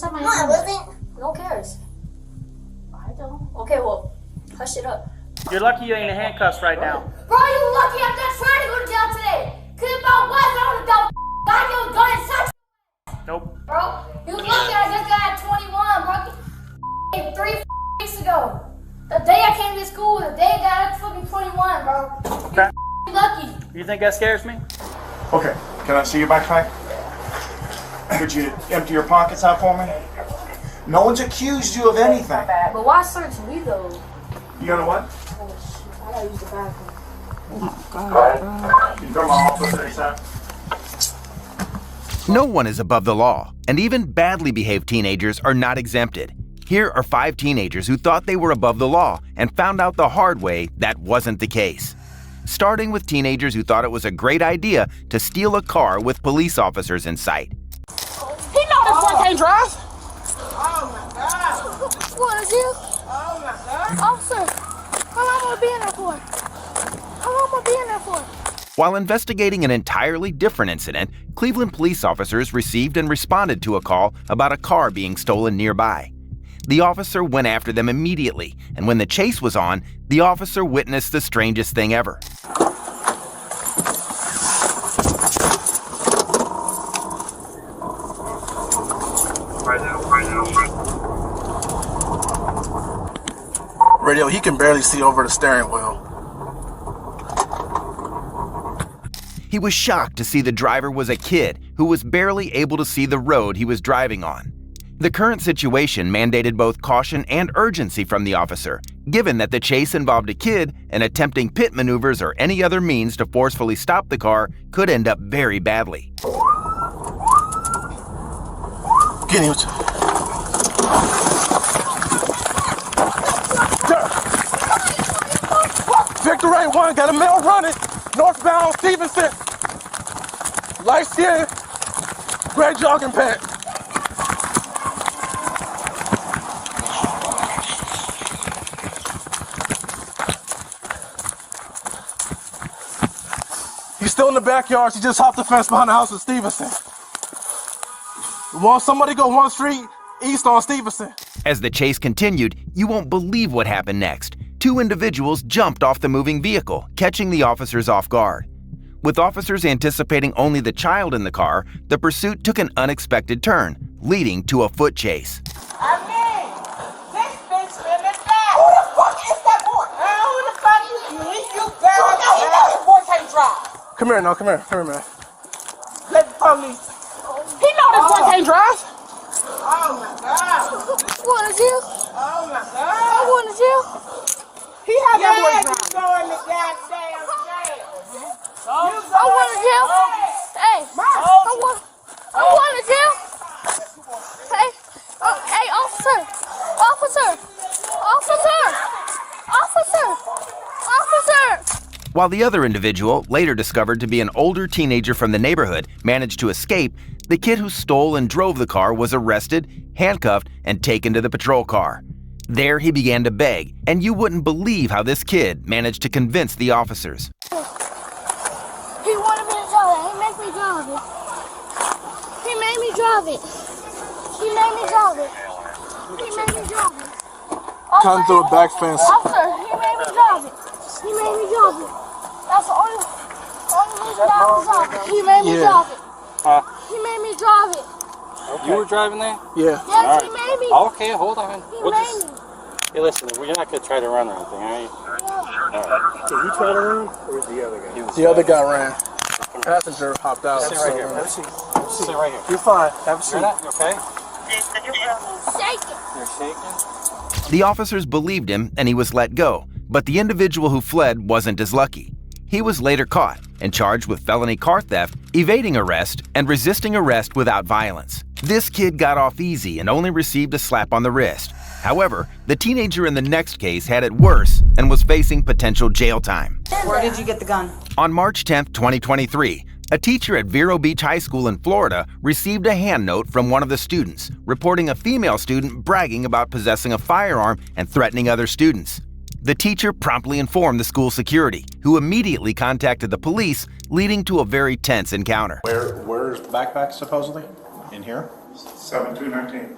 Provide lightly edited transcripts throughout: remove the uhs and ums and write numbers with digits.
inside my No, I wasn't. No one cares. I don't. Okay, well, hush it up. You're lucky you ain't in handcuffs right now. Bro, you lucky I'm not trying to go to jail today. Cause if I was, I would have got your gun and shot you. Nope. Bro, you lucky I just got 21, bro. 3 weeks ago. The day I came to school, the day that I fucking 21, bro. Okay. You lucky. You think that scares me? Okay, can I see your backpack? Could you empty your pockets out for me? No one's accused you of anything. But why search me though? You got a what? Oh shit, I gotta use the bathroom. Can you come on, I'll put it ASAP. No one is above the law, and even badly behaved teenagers are not exempted. Here are 5 teenagers who thought they were above the law and found out the hard way that wasn't the case. Starting with teenagers who thought it was a great idea to steal a car with police officers in sight. He know this boy can't drive. Oh my God. What is you? Oh my God. Officer, how long am I gonna be in there for? How long am I gonna be in there for? While investigating an entirely different incident, Cleveland police officers received and responded to a call about a car being stolen nearby. The officer went after them immediately, and when the chase was on, the officer witnessed the strangest thing ever. Radio, he can barely see over the steering wheel. He was shocked to see the driver was a kid who was barely able to see the road he was driving on. The current situation mandated both caution and urgency from the officer, given that the chase involved a kid and attempting pit maneuvers or any other means to forcefully stop the car could end up very badly. Get him. Victor 81 got a male running, northbound Stevenson. Light skin, gray jogging pants. He's still in the backyard. She just hopped the fence behind the house of Stevenson. Want somebody go 1 street east on Stevenson. As the chase continued, you won't believe what happened next. 2 individuals jumped off the moving vehicle, catching the officers off guard. With officers anticipating only the child in the car, the pursuit took an unexpected turn, leading to a foot chase. This bitch living back. Who the fuck is that boy? Who the fuck is you? You girl. He knows this boy can't drive. Come here, man. Let the police. He know this boy can't drive. Oh my God. What is you? Oh my God. What is you? He had that boy Yeah, drive. you go in the goddamn jail. I want to jail. Hey, I want to jail. Hey, hey, officer. While the other individual, later discovered to be an older teenager from the neighborhood, managed to escape, the kid who stole and drove the car was arrested, handcuffed, and taken to the patrol car. There he began to beg, and you wouldn't believe how this kid managed to convince the officers. He wanted me to drive it. He made me drive it. He made me drive it. Come through a back fence. Officer, he made me drive it. That's the only reason I was driving. He made me drive it. He made me drive it. Okay. You were driving there? Yeah. Yes, he made me. Okay, hold on. He made me. Hey, listen, you're not going to try to run or anything, are you? Did he try to run, or was the other guy? The other guy ran. Passenger hopped out. Sit right here. Sit right here. You're fine. Have a seat. You're not, you okay? Shaking. You're shaking? The officers believed him and he was let go, but the individual who fled wasn't as lucky. He was later caught and charged with felony car theft, evading arrest, and resisting arrest without violence. This kid got off easy and only received a slap on the wrist. However, the teenager in the next case had it worse and was facing potential jail time. Where did you get the gun? On March 10, 2023, a teacher at Vero Beach High School in Florida received a hand note from one of the students, reporting a female student bragging about possessing a firearm and threatening other students. The teacher promptly informed the school security, who immediately contacted the police, leading to a very tense encounter. Where's the backpack supposedly? In here? 7219.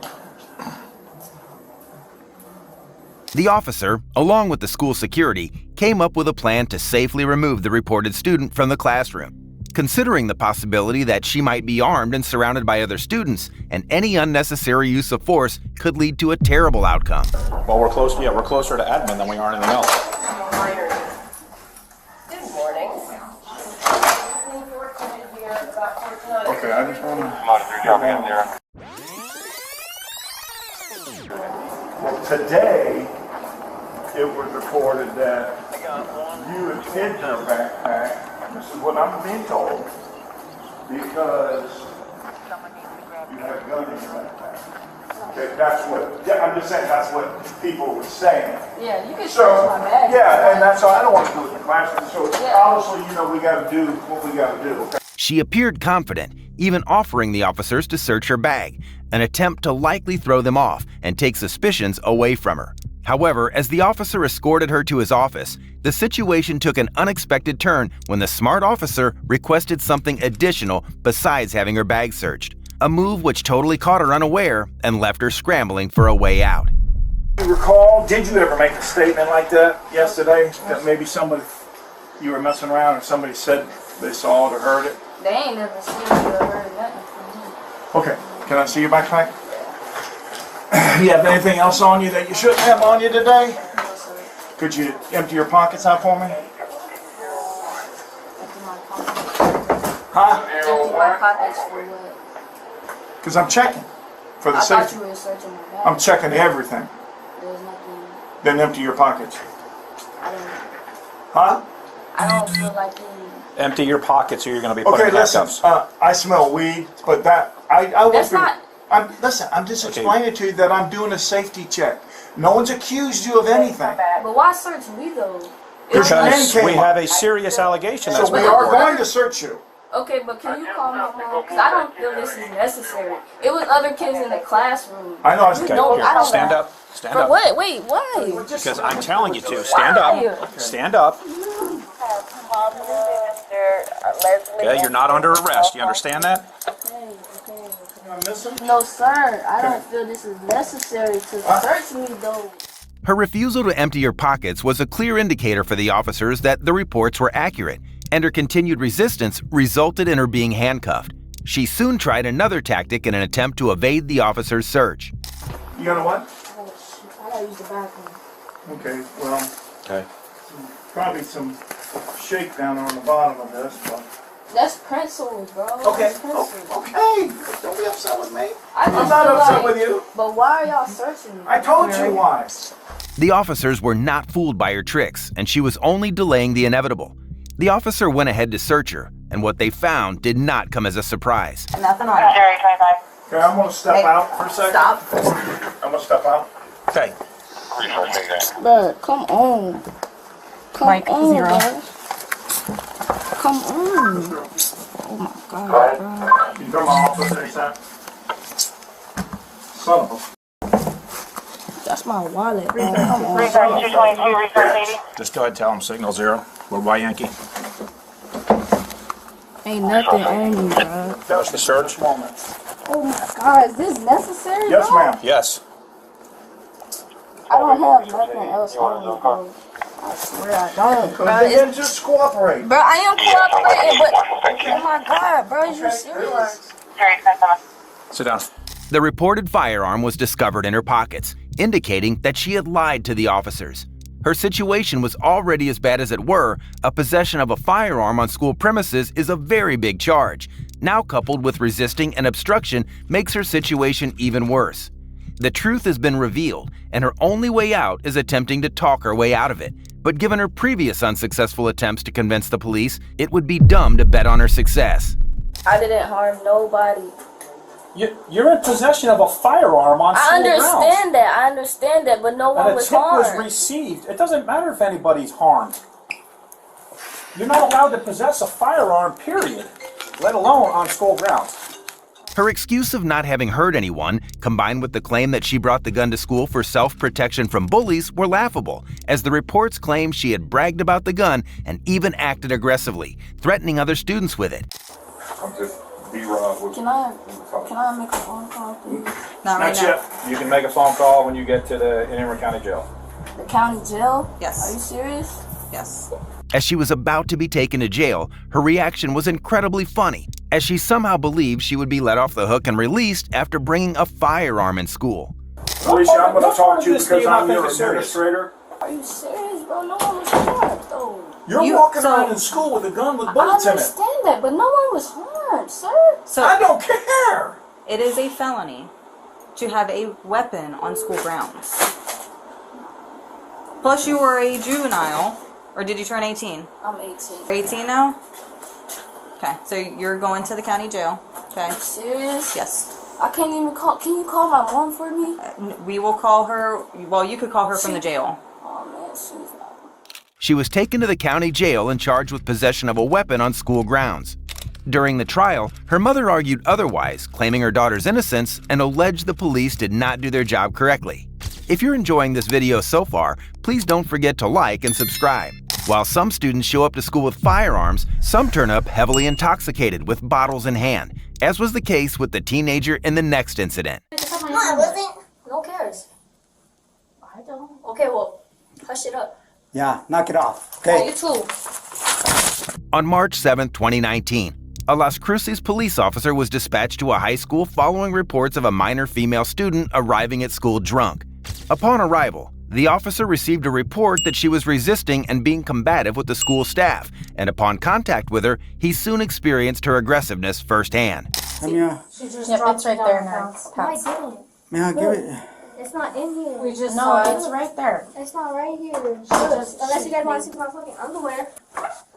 The officer, along with the school security, came up with a plan to safely remove the reported student from the classroom. Considering the possibility that she might be armed and surrounded by other students, and any unnecessary use of force could lead to a terrible outcome. Well, we're closer to admin than we are anything else. Good morning. Okay, I just want to... Well, today, it was reported that you had hidden her backpack. This is what I'm being told, because you had a gun in your backpack. Okay, that's what, I'm just saying that's what people were saying. Yeah, you can So, search my bag. yeah, and that's all, I don't want to do it in the classroom, so obviously, you know, we got to do what we got to do, okay? She appeared confident, even offering the officers to search her bag, an attempt to likely throw them off and take suspicions away from her. However, as the officer escorted her to his office, the situation took an unexpected turn when the smart officer requested something additional besides having her bag searched, a move which totally caught her unaware and left her scrambling for a way out. You recall, did you ever make a statement like that yesterday? That maybe somebody, you were messing around and somebody said they saw it or heard it? They ain't never seen me or heard nothing from me. Okay, can I see your backpack? You have anything else on you that you shouldn't have on you today? No, sir. Could you empty your pockets out for me? Empty my pockets. Huh? Empty my pockets for what? Because I'm checking for the I thought safety. you were searching my bag. I'm checking everything. There's nothing. Then empty your pockets. I don't. Huh? I don't feel like you. Empty your pockets or you're going to be put Okay, in listen, handcuffs. I smell weed, but that, I won't That's be, not. listen, I'm just Okay. explaining to you that I'm doing a safety check. No one's accused you of anything. But why search me though? Because your name Because came we up. have a serious allegation that's So we been are reported. going to search you. Okay, but can you call my mom? Because I don't feel this is necessary. It was other kids in the classroom. I know. You know, I don't Stand know. up. Stand For up. what? Wait, why? Because I'm telling you to. Stand up. Stand up. Okay, you're not under arrest. You understand that? No, sir. I don't feel this is necessary to search me, though. Her refusal to empty her pockets was a clear indicator for the officers that the reports were accurate, and her continued resistance resulted in her being handcuffed. She soon tried another tactic in an attempt to evade the officer's search. You got a what? Oh, shit. I gotta use the bathroom. Okay, well, Okay. probably some shakedown on the bottom of this, but. That's pencils, bro. Okay, That's pencils. okay, don't be upset with me. I'm I'm not upset with you. But why are y'all searching me? I told you why. The officers were not fooled by her tricks, and she was only delaying the inevitable. The officer went ahead to search her, and what they found did not come as a surprise. Nothing on it. Jerry, 25. Okay, I'm gonna step out for a second. Stop. I'm gonna step out. Okay. Bro, come on. Come Mike, on, 0. bro. Come on. Oh my God, bro. Can you come on off with this, son of a. That's my wallet, bro. Come on. Resource 222, resource 80. Just go ahead and tell them signal 0. We're by Yankee. Ain't nothing on me, bro. Finish the search. Moment. Oh my God, is this necessary, Yes, bro? ma'am. Yes. I don't have nothing else on me, bro. I swear I don't, bro. Then just cooperate. Bro, I am cooperating, but oh my God, bro, is you serious? Jerry, 27. Sit down. The reported firearm was discovered in her pockets, indicating that she had lied to the officers. Her situation was already as bad as it were. A possession of a firearm on school premises is a very big charge. Now coupled with resisting and obstruction makes her situation even worse. The truth has been revealed, and her only way out is attempting to talk her way out of it. But given her previous unsuccessful attempts to convince the police, it would be dumb to bet on her success. I didn't harm nobody. You're in possession of a firearm on school grounds. I understand that, but no one And a was tip was harmed. received. It doesn't matter if anybody's harmed. You're not allowed to possess a firearm, period, let alone on school grounds. Her excuse of not having hurt anyone, combined with the claim that she brought the gun to school for self-protection from bullies, were laughable, as the reports claimed she had bragged about the gun and even acted aggressively, threatening other students with it. I'm just B-Rob. Can I make a phone call, please? Not Not right now. yet. You can make a phone call when you get to the Henry County Jail. The county jail? Yes. Are you serious? Yes. As she was about to be taken to jail, her reaction was incredibly funny, as she somehow believed she would be let off the hook and released after bringing a firearm in school. Alicia, I'm going to talk to you because I'm your serious. administrator. Are you serious, bro? No one was harmed, though. You're walking around in school with a gun with bullets in I it. understand that, but no one was harmed, sir. So I don't care. it is a felony to have a weapon on school grounds. Plus, you were a juvenile, or did you turn 18? I'm 18. You're 18 now? Okay, so you're going to the county jail. Okay. Are you serious? Yes. I can't even call. Can you call my mom for me? We will call her. Well, you could call her from the jail. Oh man, she's not. She was taken to the county jail and charged with possession of a weapon on school grounds. During the trial, her mother argued otherwise, claiming her daughter's innocence and alleged the police did not do their job correctly. If you're enjoying this video so far, please don't forget to like and subscribe. While some students show up to school with firearms, some turn up heavily intoxicated with bottles in hand, as was the case with the teenager in the next incident. Come on, listen. No one cares. I don't. Okay, well, hush it up. Yeah, knock it off. Okay. You too. On March 7, 2019, a Las Cruces police officer was dispatched to a high school following reports of a minor female student arriving at school drunk. Upon arrival, the officer received a report that she was resisting and being combative with the school staff, and upon contact with her, he soon experienced her aggressiveness firsthand. Come here. She just Yep, dropped it's right it there down now. her house. No, I didn't. May I give it? It's not in here. We just no, saw it's it. right there. It's not right here. Unless you guys want to see my fucking underwear.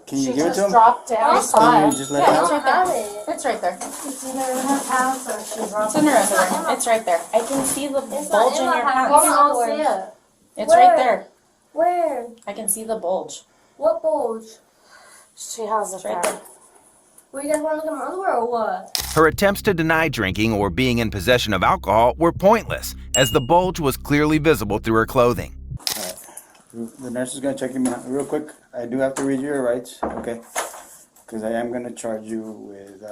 Can you give it to him? Dropped it. I saw Can it. you just let it out? It's right there. It's right there. It's either in her house or she dropped It's in her underwear. It's right there. I can see the bulge in your I pants. don't see it. It's right there. Where? I can see the bulge. What bulge? She has it right there. Well, you guys want to look at my underwear or what? Her attempts to deny drinking or being in possession of alcohol were pointless, as the bulge was clearly visible through her clothing. All right. The nurse is going to check you out real quick. I do have to read you your rights, okay? Because I am going to charge you with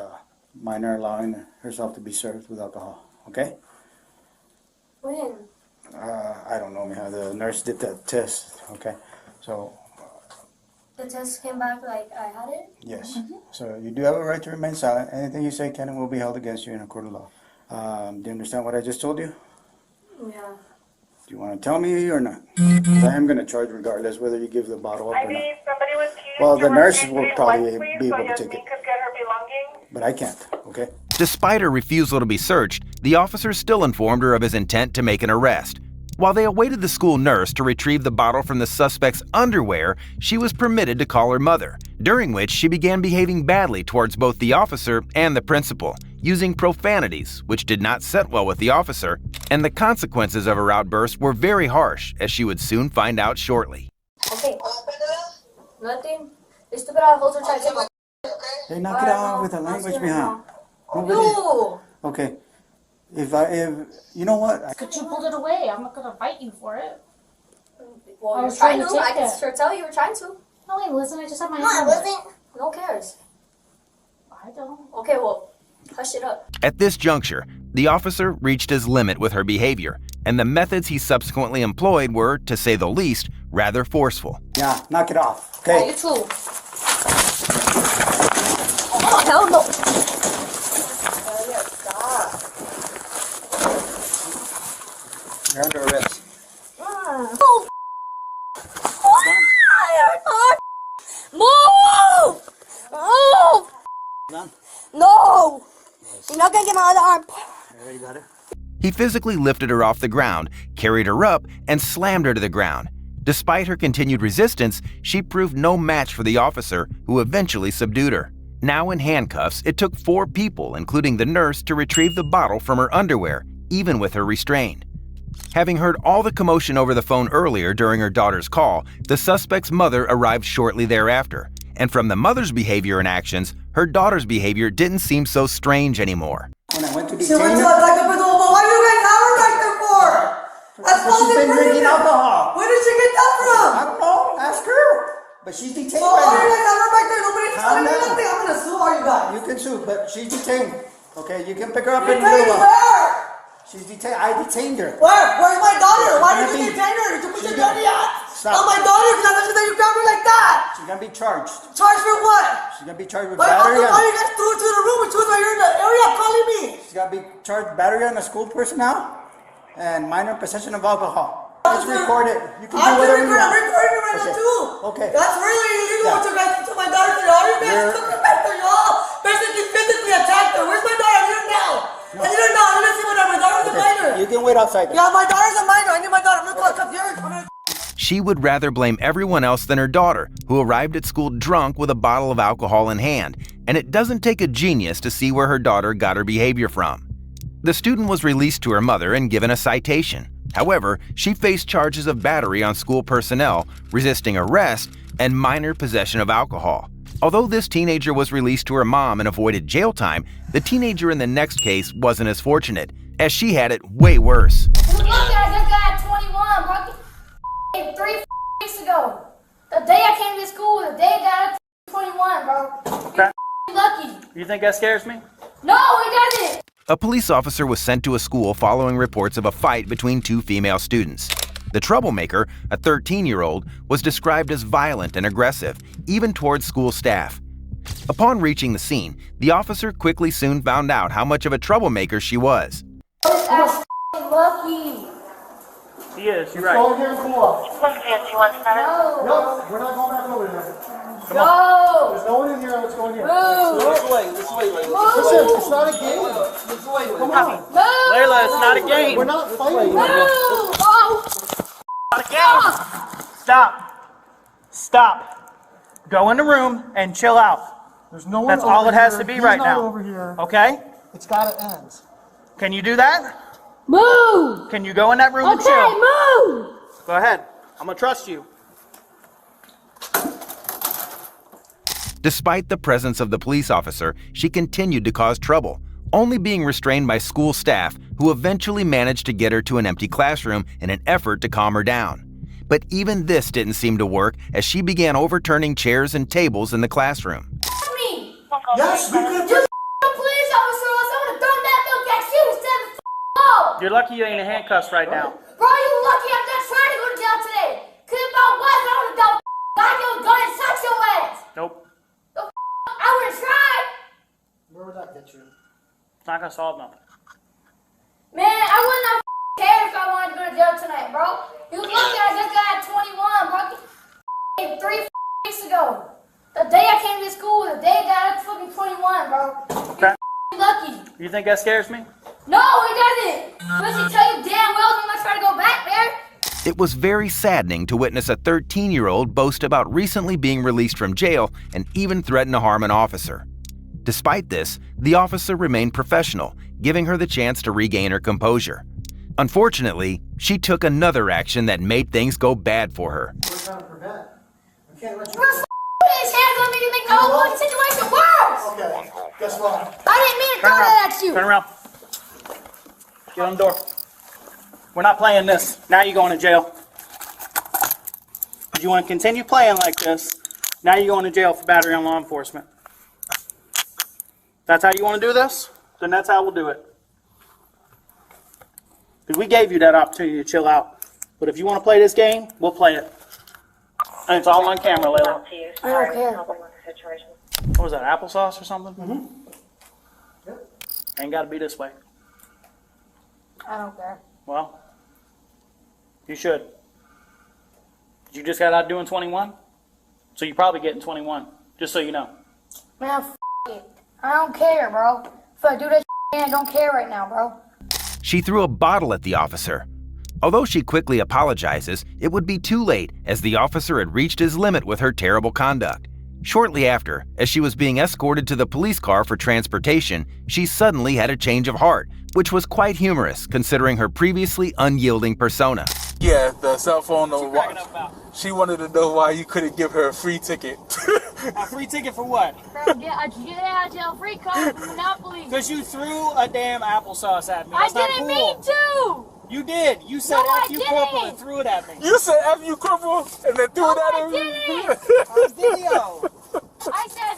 minor allowing herself to be served with alcohol, okay? When? I don't know, mija. The nurse did that test, okay? So, The test came back like I had it? yes. So you do have a right to remain silent. Anything you say can and will be held against you in a court of law. Do you understand what I just told you? Yeah. Do you want to tell me or not? 'Cause I am going to charge regardless whether you give the bottle up I or not. need somebody with keys. Well, to the run nurses into will one, probably please, be able so to take Yasmin it. could get her belongings. But I can't, okay? Despite her refusal to be searched, the officer still informed her of his intent to make an arrest. While they awaited the school nurse to retrieve the bottle from the suspect's underwear, she was permitted to call her mother, during which she began behaving badly towards both the officer and the principal, using profanities, which did not sit well with the officer, and the consequences of her outburst were very harsh, as she would soon find out shortly. Okay. Nothing. This stupid ass holster tried to take my. Hey, knock it out with the language behind. You! Okay. If you know what? Could you pull it away? I'm not gonna fight you for it. Well, I you're was trying trying to. to I take can it. sure tell you were trying to. No, wait, listen, I just have my Come on, hand. listen. No one cares. I don't. Okay, well, hush it up. At this juncture, the officer reached his limit with her behavior, and the methods he subsequently employed were, to say the least, rather forceful. Yeah, knock it off, okay? You too. Oh, hell no. You're under arrest. Oh, move! Oh! Done? No! You're not gonna get my other arm. You already got it? He physically lifted her off the ground, carried her up, and slammed her to the ground. Despite her continued resistance, she proved no match for the officer, who eventually subdued her. Now in handcuffs, it took 4 people, including the nurse, to retrieve the bottle from her underwear, even with her restrained. Having heard all the commotion over the phone earlier during her daughter's call, the suspect's mother arrived shortly thereafter. And from the mother's behavior and actions, her daughter's behavior didn't seem so strange anymore. When I went to She went detain to her, attack the principal, but why you guys have her back there for? That's she's been drinking alcohol. Where did she get that I from? don't know. Ask her. But she's detained Oh, right you guys now. have her back there. Nobody's Calm telling me down. nothing. I'm gonna sue all you guys. You can sue, but she's detained. Okay, you can pick her up You in a little detained while. where? She's detained. I detained her. Where? Where's my daughter? Why did you She's detain her? Did you put she's your dirty gonna- ass Stop. on my daughter? Because I that you grabbed her like that. She's gonna be charged. Charged for what? She's gonna be charged with Why battery you on. guys threw her to the room and she was right here in the area calling me? She's gonna be charged with battery on the school personnel and minor possession of alcohol. Let's record it. You can do I'm whatever you recording want. it right now too. Okay. That's really illegal Yeah. what you guys did to my daughter today. All you guys You're- took her back there, y'all. Basically physically attacked her. Where's my daughter? I need her now. I need her now. I need to see my daughter. My daughter's a minor. You can wait outside. Yeah, my daughter's a minor. I need my daughter. I'm gonna call here. She would rather blame everyone else than her daughter, who arrived at school drunk with a bottle of alcohol in hand, and it doesn't take a genius to see where her daughter got her behavior from. The student was released to her mother and given a citation. However, she faced charges of battery on school personnel, resisting arrest, and minor possession of alcohol. Although this teenager was released to her mom and avoided jail time, the teenager in the next case wasn't as fortunate, as she had it way worse. Look, I just got 21, bro. 3 weeks ago. The day I came to school, the day I got 21, bro. You're lucky. You think that scares me? No, it doesn't. A police officer was sent to a school following reports of a fight between two female students. The troublemaker, a 13-year-old, was described as violent and aggressive, even towards school staff. Upon reaching the scene, the officer quickly soon found out how much of a troublemaker she was. I'm lucky. He is, you're Let's go right. in here and cool off. No. No, we're not going back over there. No. There's no one in here. Let's go in here. Move. This way. Listen, it's not a game. Come on. Move. Layla, it's not a game. We're not fighting. Move. Oh. Not a game. Stop. Stop. Go in the room and chill out. There's no one That's over all it has here. to be He's right not now. over here. Okay? It's gotta end. Can you do that? Move. Can you go in that room and Okay, chill? move. Go ahead. I'm gonna trust you. Despite the presence of the police officer, she continued to cause trouble, only being restrained by school staff who eventually managed to get her to an empty classroom in an effort to calm her down. But even this didn't seem to work as she began overturning chairs and tables in the classroom. Me. Yes, we could. You police officer or someone throw that milk at you instead of oh. You're lucky you ain't in handcuffs right now. Bro, you lucky I'm not trying to go to jail today. Cause if I was, I would have got your gun and shot your ass. Nope. I would have tried. Where would that get you? It's not gonna solve nothing. Man, I would not care if I wanted to go to jail tonight, bro. You lucky I just got 21, bro. 3 weeks ago. The day I came to school, the day I got fucking 21, bro. Okay. You're lucky. You think that scares me? No, it doesn't. Does he tell you damn well I'm gonna try to go back there? It was very saddening to witness a 13-year-old boast about recently being released from jail and even threaten to harm an officer. Despite this, the officer remained professional, giving her the chance to regain her composure. Unfortunately, she took another action that made things go bad for her. We're trying to prevent. We can't let you. Bro, put his hands on me to make the whole fucking situation worse. Okay, guess what? I didn't mean to throw that at you. Turn around. Get on the door. We're not playing this. Now you're going to jail. If you want to continue playing like this, now you're going to jail for battery on law enforcement. That's how you want to do this? Then that's how we'll do it. Because we gave you that opportunity to chill out. But if you want to play this game, we'll play it. And it's all on camera, Layla. I don't care. What was that, applesauce or something? Mm-hmm. Yep. Ain't got to be this way. I don't care. Well, you should. You just got out doing 21? So you're probably getting 21, just so you know. Man, it. I don't care, bro. If I do that I don't care right now, bro. She threw a bottle at the officer. Although she quickly apologizes, it would be too late as the officer had reached his limit with her terrible conduct. Shortly after, as she was being escorted to the police car for transportation, she suddenly had a change of heart, which was quite humorous considering her previously unyielding persona. Yeah, the cell phone. She wanted to know why you couldn't give her a free ticket. A free ticket for what? Get out of jail free card from Monopoly. Because you threw a damn applesauce at me. I That's not didn't cool. mean to. You did. You said No, F you corporal and threw it at me. You said F you corporal and then threw it at him? I didn't. On video. I said,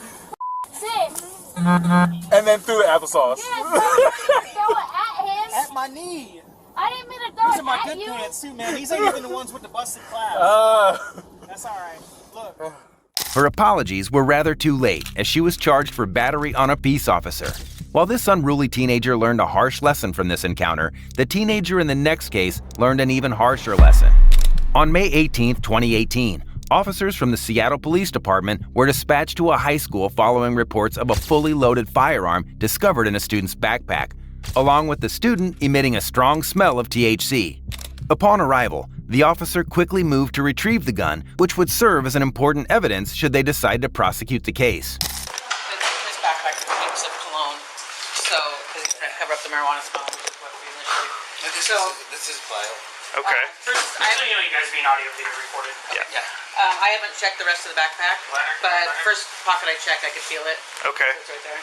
sit. And then threw the applesauce. Yeah, bro, I didn't throw it at him. At my knee. I didn't mean to throw These it are my at good you. pants too, man. These ain't even the ones with the busted clouds. That's all right. Look. Her apologies were rather too late, as she was charged for battery on a peace officer. While this unruly teenager learned a harsh lesson from this encounter, the teenager in the next case learned an even harsher lesson. On May 18, 2018, officers from the Seattle Police Department were dispatched to a high school following reports of a fully loaded firearm discovered in a student's backpack, along with the student emitting a strong smell of THC. Upon arrival, the officer quickly moved to retrieve the gun, which would serve as an important evidence should they decide to prosecute the case. His backpack reeks of cologne, so because he's trying to cover up the marijuana smell, which is what we initially. This is file. Okay. First, I So you know you guys being audio video recorded. Yeah. I haven't checked the rest of the backpack, but first pocket I checked, I could feel it. Okay. It's right there.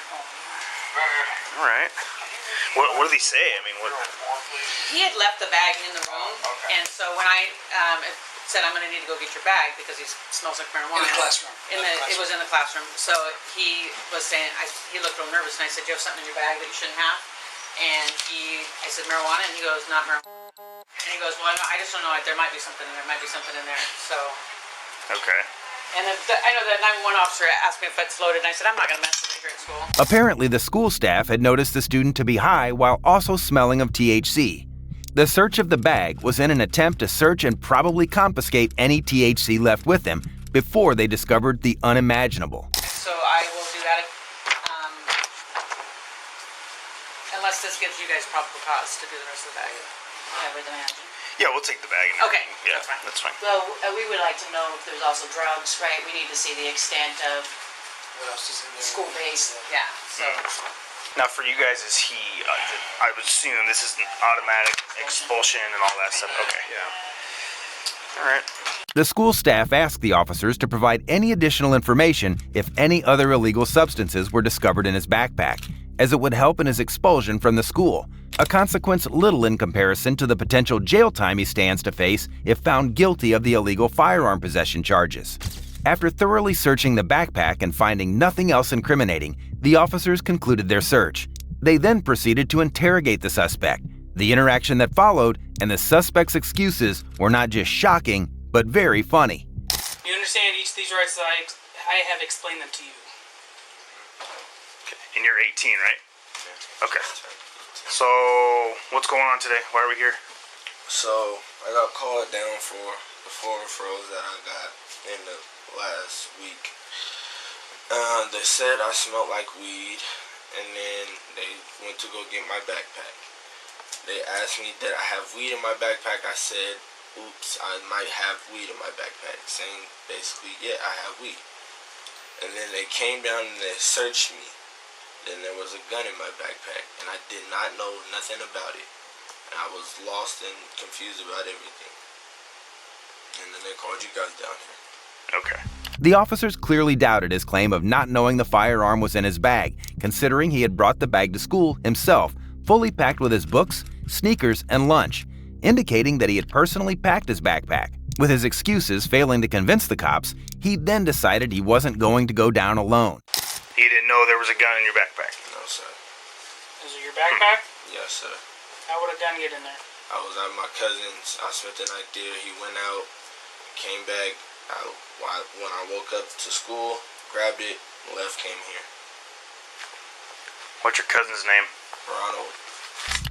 All right. What did he say? I mean, what? He had left the bag in the room, and so when I said I'm going to need to go get your bag because he smells like marijuana. In the classroom. It was in the classroom. So he was saying, he looked real nervous, and I said, "Do you have something in your bag that you shouldn't have?" And I said, "Marijuana," and he goes, "Not marijuana." And he goes, "Well, no, I just don't know. There might be something in there. Might be something in there." So. Okay. And I know the 911 officer asked me if it's loaded, and I said, "I'm not going to mess with it here at school." Apparently, the school staff had noticed the student to be high while also smelling of THC. The search of the bag was in an attempt to search and probably confiscate any THC left with him before they discovered the unimaginable. So I will do that unless this gives you guys probable cause to do the rest of the bag. I would imagine. Yeah, we'll take the bag. Okay. Yeah, that's fine. Well, we would like to know if there's also drugs, right? We need to see the extent of What else is in there? school-based. Yeah. So. Now, for you guys, is he? I would assume this is an automatic expulsion and all that stuff. Okay. Yeah. All right. The school staff asked the officers to provide any additional information if any other illegal substances were discovered in his backpack, as it would help in his expulsion from the school, a consequence little in comparison to the potential jail time he stands to face if found guilty of the illegal firearm possession charges. After thoroughly searching the backpack and finding nothing else incriminating, the officers concluded their search. They then proceeded to interrogate the suspect. The interaction that followed and the suspect's excuses were not just shocking, but very funny. You understand each of these rights that I have explained them to you. Okay. And you're 18, right? Okay. So, what's going on today? Why are we here? So, I got called down for the 4 referrals that I got in the last week. They said I smelled like weed, and then they went to go get my backpack. They asked me, did I have weed in my backpack? I said, oops, I might have weed in my backpack. Saying basically, yeah, I have weed. And then they came down and they searched me. Then there was a gun in my backpack, and I did not know nothing about it. And I was lost and confused about everything. And then they called you guys down here. Okay. The officers clearly doubted his claim of not knowing the firearm was in his bag, considering he had brought the bag to school himself, fully packed with his books, sneakers, and lunch, indicating that he had personally packed his backpack. With his excuses failing to convince the cops, he then decided he wasn't going to go down alone. You didn't know there was a gun in your backpack? No, sir. Is it your backpack? Yes, sir. How would a gun get in there? I was at my cousin's. I spent the night there. He went out, came back. When I woke up to school, grabbed it, left, came here. What's your cousin's name? Ronald.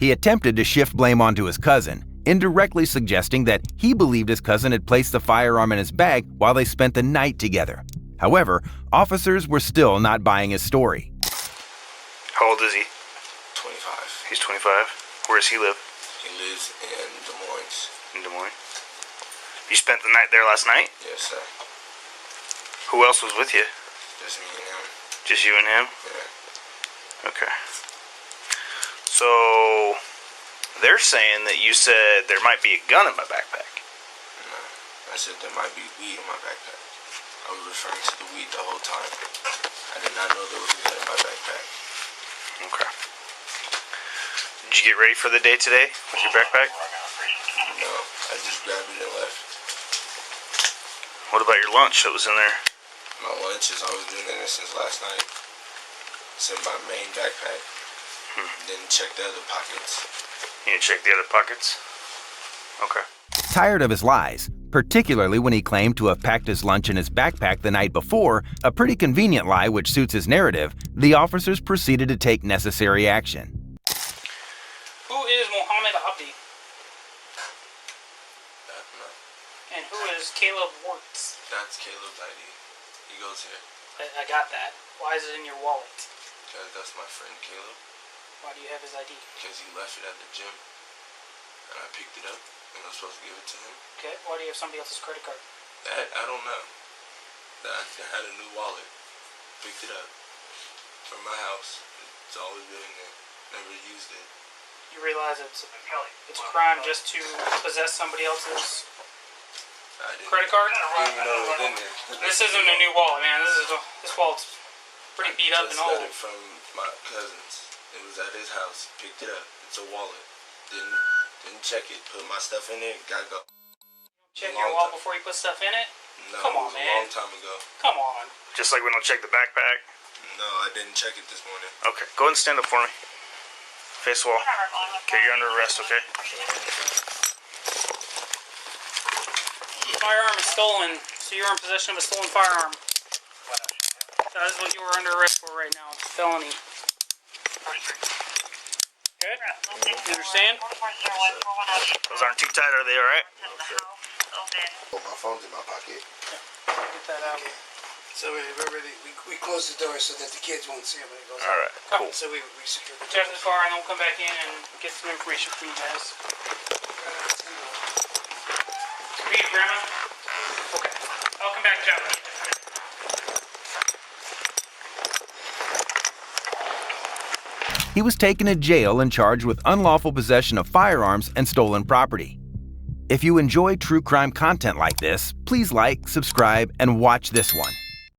He attempted to shift blame onto his cousin, indirectly suggesting that he believed his cousin had placed the firearm in his bag while they spent the night together. However, officers were still not buying his story. How old is he? 25. He's 25. Where does he live? He lives in Des Moines. In Des Moines. You spent the night there last night? Yes, sir. Who else was with you? Just me and him. Just you and him? Yeah. Okay. So, they're saying that you said there might be a gun in my backpack. No, I said there might be weed in my backpack. I was referring to the weed the whole time. I did not know there was a gun in my backpack. Okay. Did you get ready for the day today with your backpack? No, I just grabbed it and left. What about your lunch that was in there? My lunch is always been in there since last night. It's in my main backpack. Didn't check the other pockets. You didn't check the other pockets? Okay. Tired of his lies, particularly when he claimed to have packed his lunch in his backpack the night before, a pretty convenient lie which suits his narrative, the officers proceeded to take necessary action. Who is Mohammed Abdi? And who is Caleb Warts? That's Caleb's ID. He goes here. I got that. Why is it in your wallet? Because that's my friend Caleb. Why do you have his ID? Because he left it at the gym. And I picked it up. And I was supposed to give it to him. Okay, why do you have somebody else's credit card? That, I don't know. I had a new wallet. Picked it up. From my house. It's always been in there. Never used it. You realize it's a crime just to possess somebody else's credit card? I didn't even know it was in there. This isn't a new wallet, man. This wallet's pretty beat up and old. I got it from my cousins. It was at his house. Picked it up. It's a wallet. Didn't check it. Put my stuff in there. Gotta go. Check your wallet before you put stuff in it? No, Come on, it was man. a long time ago. Come on. Just like we don't check the backpack? No, I didn't check it this morning. Okay, go ahead and stand up for me. Face wall. Okay, you're under arrest, okay? Firearm is stolen, so you're in possession of a stolen firearm. That is what you are under arrest for right now. It's a felony. Okay? You understand? Those aren't too tight, are they alright? Oh, my phone's in my pocket. Get that out. So we close the door so that the kids won't see him when he goes Alright, out. Cool. So we secure the Check this far and then we'll come back in and get some information from you guys. Read, Grandma? Okay. I'll come back down. He was taken to jail and charged with unlawful possession of firearms and stolen property. If you enjoy true crime content like this, please like, subscribe, and watch this one.